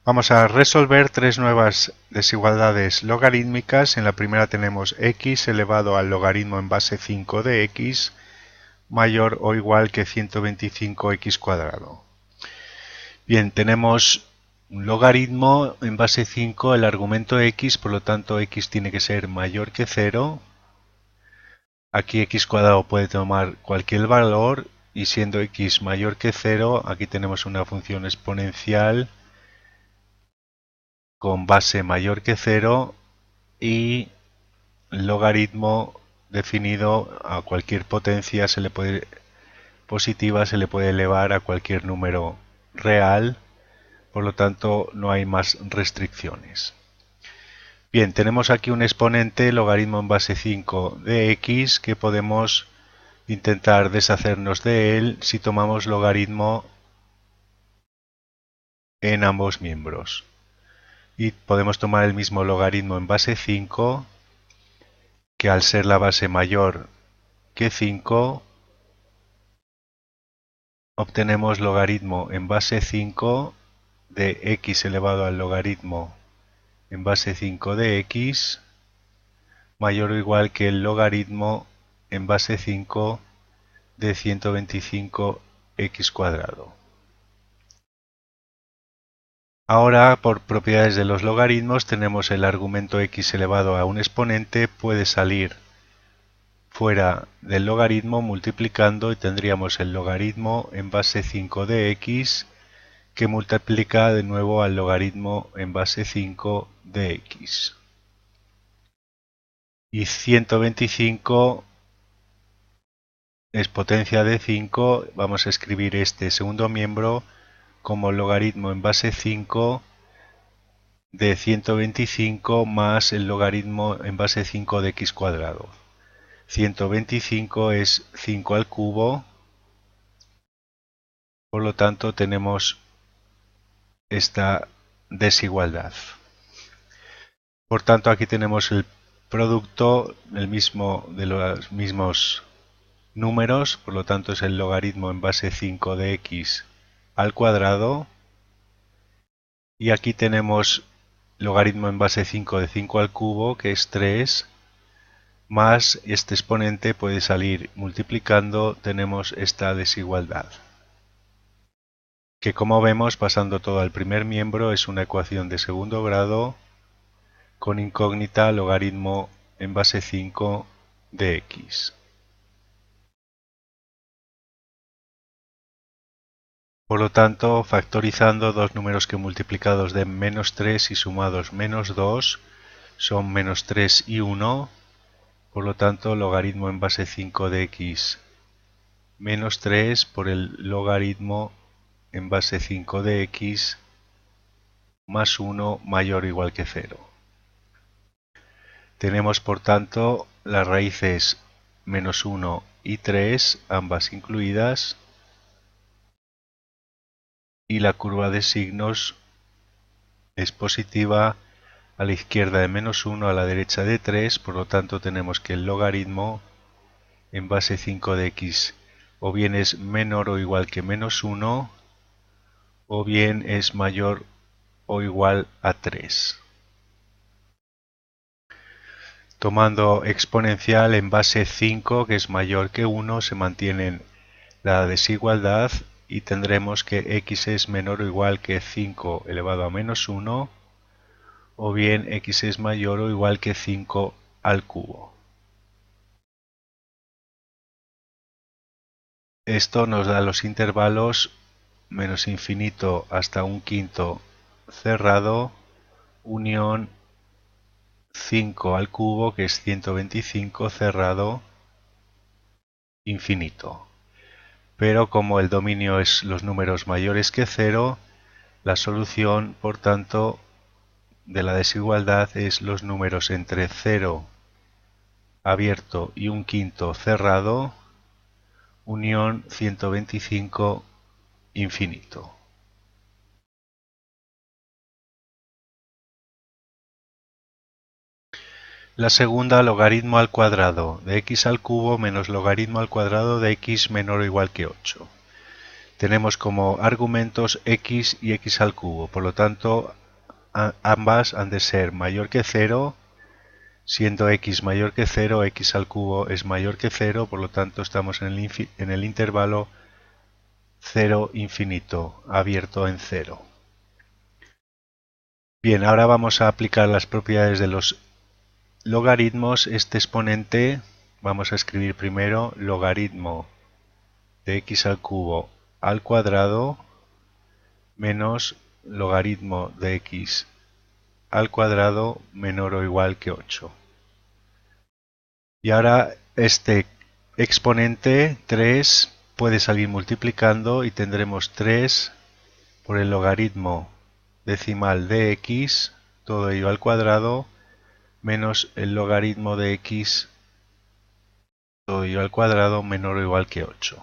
Vamos a resolver tres nuevas desigualdades logarítmicas. En la primera tenemos x elevado al logaritmo en base 5 de x mayor o igual que 125x cuadrado. Bien, tenemos un logaritmo en base 5, el argumento x, por lo tanto x tiene que ser mayor que 0. Aquí x cuadrado puede tomar cualquier valor y siendo x mayor que 0, aquí tenemos una función exponencial con base mayor que 0 y logaritmo definido a cualquier potencia positiva se le puede elevar a cualquier número real, por lo tanto no hay más restricciones. Bien, tenemos aquí un exponente logaritmo en base 5 de x que podemos intentar deshacernos de él si tomamos logaritmo en ambos miembros. Y podemos tomar el mismo logaritmo en base 5 que al ser la base mayor que 5 obtenemos logaritmo en base 5 de x elevado al logaritmo en base 5 de x mayor o igual que el logaritmo en base 5 de 125x cuadrado. Ahora, por propiedades de los logaritmos, tenemos el argumento x elevado a un exponente puede salir fuera del logaritmo multiplicando y tendríamos el logaritmo en base 5 de x que multiplica de nuevo al logaritmo en base 5 de x. Y 125 es potencia de 5, vamos a escribir este segundo miembro como logaritmo en base 5 de 125 más el logaritmo en base 5 de x cuadrado. 125 es 5 al cubo, por lo tanto tenemos esta desigualdad. Por tanto, aquí tenemos el producto de los mismos números, por lo tanto es el logaritmo en base 5 de x al cuadrado. Y aquí tenemos logaritmo en base 5 de 5 al cubo, que es 3, más este exponente puede salir multiplicando, tenemos esta desigualdad. Que como vemos, pasando todo al primer miembro, es una ecuación de segundo grado con incógnita logaritmo en base 5 de x. Por lo tanto, factorizando dos números que multiplicados de menos 3 y sumados menos 2 son menos 3 y 1. Por lo tanto, logaritmo en base 5 de x menos 3 por el logaritmo en base 5 de x más 1 mayor o igual que 0. Tenemos por tanto las raíces menos 1 y 3, ambas incluidas, y la curva de signos es positiva a la izquierda de menos 1, a la derecha de 3, por lo tanto tenemos que el logaritmo en base 5 de x o bien es menor o igual que menos 1 o bien es mayor o igual a 3. Tomando exponencial en base 5 que es mayor que 1 se mantiene la desigualdad y tendremos que x es menor o igual que 5 elevado a menos 1 o bien x es mayor o igual que 5 al cubo. Esto nos da los intervalos menos infinito hasta un quinto cerrado, unión 5 al cubo, que es 125 cerrado, infinito. Pero como el dominio es los números mayores que 0, la solución, por tanto, de la desigualdad es los números entre 0 abierto y un quinto cerrado, unión 125 infinito. La segunda, logaritmo al cuadrado de x al cubo menos logaritmo al cuadrado de x menor o igual que 8. tenemos como argumentos x y x al cubo, por lo tanto ambas han de ser mayor que 0, siendo x mayor que 0, x al cubo es mayor que 0, por lo tanto estamos en el intervalo 0 infinito, abierto en 0. Bien, ahora vamos a aplicar las propiedades de los logaritmos. Este exponente vamos a escribir primero logaritmo de x al cubo al cuadrado menos logaritmo de x al cuadrado menor o igual que 8. Y ahora este exponente 3 puede salir multiplicando y tendremos 3 por el logaritmo decimal de x, todo ello al cuadrado, menos el logaritmo de x, todo ello al cuadrado, menor o igual que 8.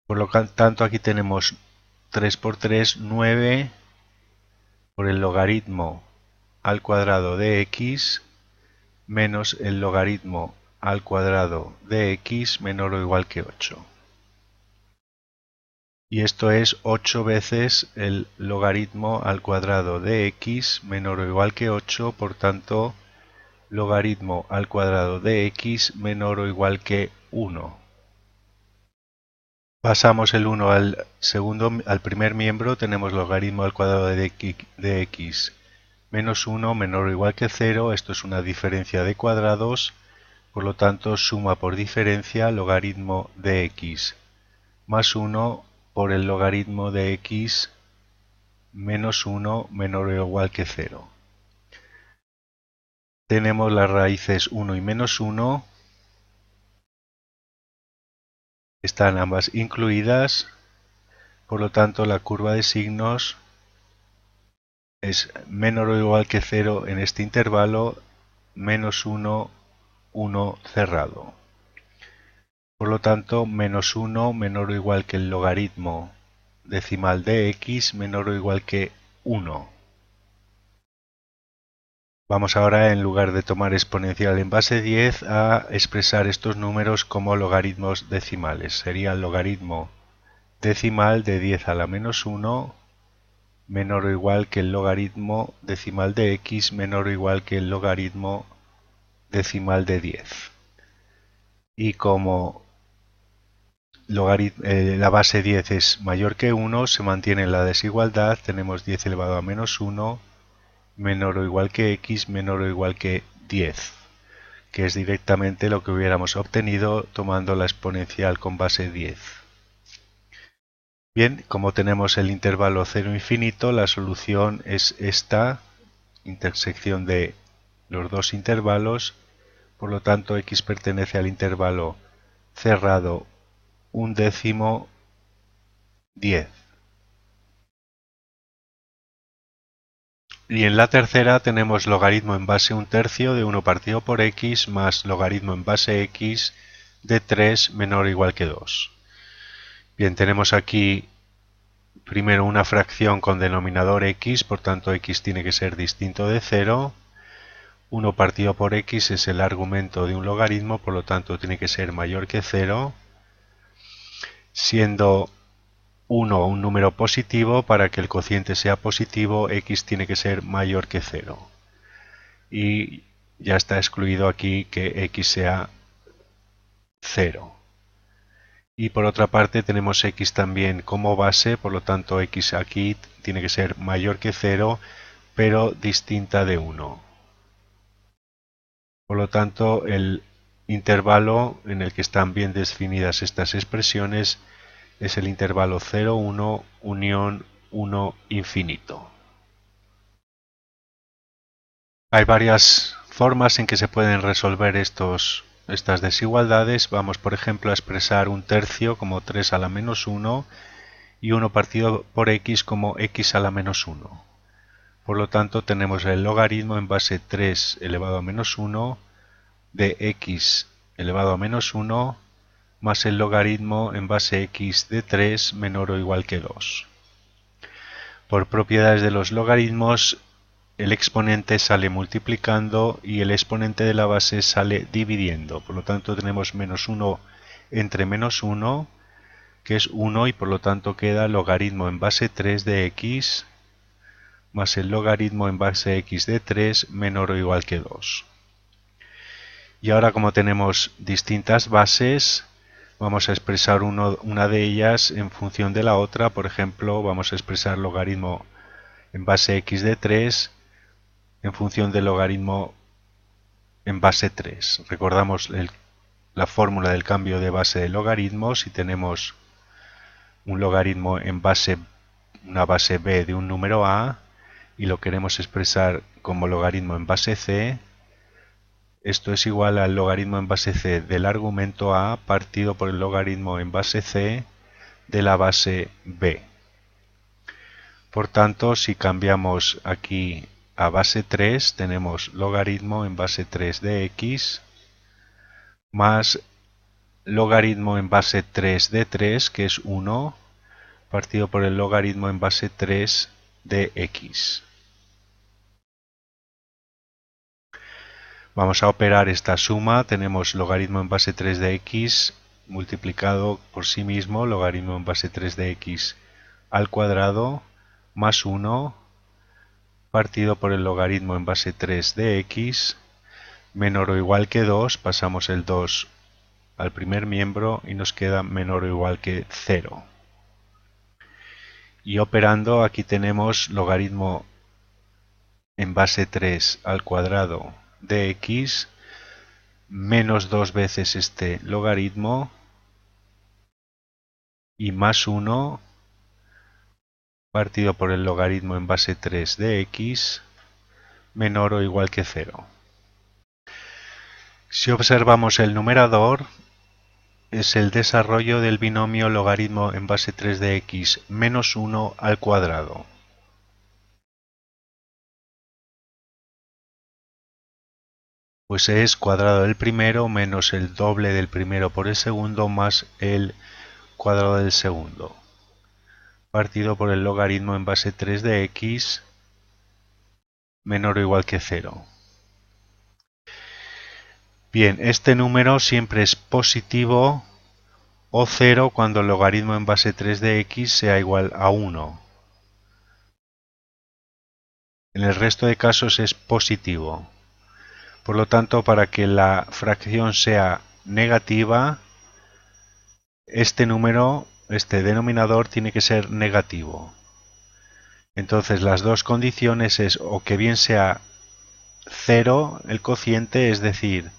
Por lo tanto, aquí tenemos 3 por 3, 9 por el logaritmo al cuadrado de x, menos el logaritmo al cuadrado de x, menor o igual que 8. Y esto es 8 veces el logaritmo al cuadrado de x menor o igual que 8, por tanto, logaritmo al cuadrado de x menor o igual que 1. Pasamos el 1 al primer miembro, tenemos logaritmo al cuadrado de x menos 1 menor o igual que 0, esto es una diferencia de cuadrados, por lo tanto suma por diferencia logaritmo de x más 1 por el logaritmo de x menos 1 menor o igual que 0. Tenemos las raíces 1 y menos 1, están ambas incluidas, por lo tanto la curva de signos es menor o igual que 0 en este intervalo, menos 1, 1 cerrado. Por lo tanto, menos 1 menor o igual que el logaritmo decimal de x menor o igual que 1. Vamos ahora, en lugar de tomar exponencial en base 10, a expresar estos números como logaritmos decimales. Sería el logaritmo decimal de 10 a la menos 1 menor o igual que el logaritmo decimal de x menor o igual que el logaritmo decimal de 10. Y como la base 10 es mayor que 1, se mantiene la desigualdad, tenemos 10 elevado a menos 1 menor o igual que x menor o igual que 10, que es directamente lo que hubiéramos obtenido tomando la exponencial con base 10. Bien, como tenemos el intervalo 0 infinito, la solución es esta intersección de los dos intervalos, por lo tanto x pertenece al intervalo cerrado 1/10, 10. Y en la tercera tenemos logaritmo en base 1/3 de 1 partido por x más logaritmo en base x de 3 menor o igual que 2. Bien, tenemos aquí primero una fracción con denominador x, por tanto x tiene que ser distinto de 0. 1 partido por x es el argumento de un logaritmo, por lo tanto tiene que ser mayor que 0. Siendo 1 un número positivo, para que el cociente sea positivo, x tiene que ser mayor que 0. Y ya está excluido aquí que x sea 0. Y por otra parte tenemos x también como base, por lo tanto x aquí tiene que ser mayor que 0, pero distinta de 1. Por lo tanto, el intervalo en el que están bien definidas estas expresiones es el intervalo 0, 1, unión 1, infinito. Hay varias formas en que se pueden resolver estas desigualdades. Vamos, por ejemplo, a expresar 1/3 como 3 a la menos 1 y 1 partido por x como x a la menos 1. Por lo tanto, tenemos el logaritmo en base 3 elevado a menos 1 de x elevado a menos 1 más el logaritmo en base x de 3 menor o igual que 2. Por propiedades de los logaritmos, el exponente sale multiplicando y el exponente de la base sale dividiendo. Por lo tanto, tenemos menos 1 entre menos 1, que es 1, y por lo tanto queda logaritmo en base 3 de x más el logaritmo en base x de 3 menor o igual que 2. Y ahora, como tenemos distintas bases, vamos a expresar una de ellas en función de la otra. Por ejemplo, vamos a expresar logaritmo en base x de 3 en función del logaritmo en base 3. Recordamos la fórmula del cambio de base de logaritmos. Si tenemos un logaritmo en una base b de un número a y lo queremos expresar como logaritmo en base c, esto es igual al logaritmo en base c del argumento a partido por el logaritmo en base c de la base b. Por tanto, si cambiamos aquí a base 3, tenemos logaritmo en base 3 de x más logaritmo en base 3 de 3, que es 1, partido por el logaritmo en base 3 de x. Vamos a operar esta suma. Tenemos logaritmo en base 3 de x multiplicado por sí mismo, logaritmo en base 3 de x al cuadrado, más 1, partido por el logaritmo en base 3 de x, menor o igual que 2, pasamos el 2 al primer miembro y nos queda menor o igual que 0. Y operando, aquí tenemos logaritmo en base 3 al cuadrado de x menos 2 veces este logaritmo y más 1 partido por el logaritmo en base 3 de x menor o igual que 0. Si observamos el numerador, es el desarrollo del binomio logaritmo en base 3 de x menos 1 al cuadrado. Pues es cuadrado del primero menos el doble del primero por el segundo más el cuadrado del segundo, partido por el logaritmo en base 3 de x menor o igual que 0. Bien, este número siempre es positivo o 0 cuando el logaritmo en base 3 de x sea igual a 1. En el resto de casos es positivo. Por lo tanto, para que la fracción sea negativa, este denominador tiene que ser negativo. Entonces, las dos condiciones es o que bien sea 0 el cociente, es decir,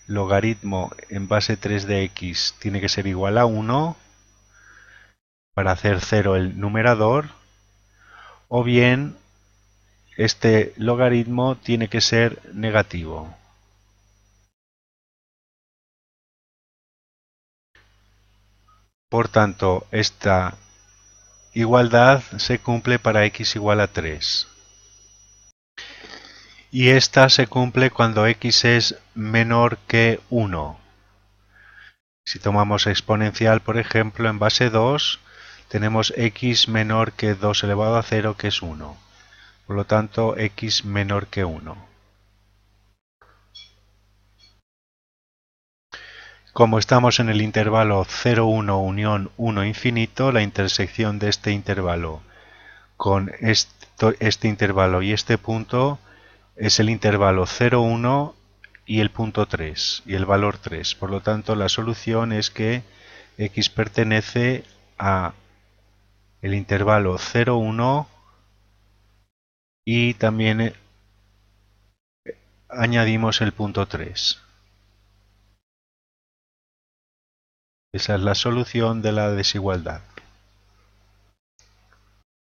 logaritmo en base 3 de x tiene que ser igual a 1 para hacer 0 el numerador, o bien este logaritmo tiene que ser negativo. Por tanto, esta igualdad se cumple para x igual a 3. Y esta se cumple cuando x es menor que 1. Si tomamos exponencial, por ejemplo, en base 2, tenemos x menor que 2 elevado a 0, que es 1. Por lo tanto, x menor que 1. Como estamos en el intervalo 0, 1 unión 1 infinito, la intersección de este intervalo con este intervalo y este punto es el intervalo 0, 1 y el punto 3 y el valor 3. Por lo tanto, la solución es que x pertenece a el intervalo 0, 1 y también añadimos el punto 3. Esa es la solución de la desigualdad.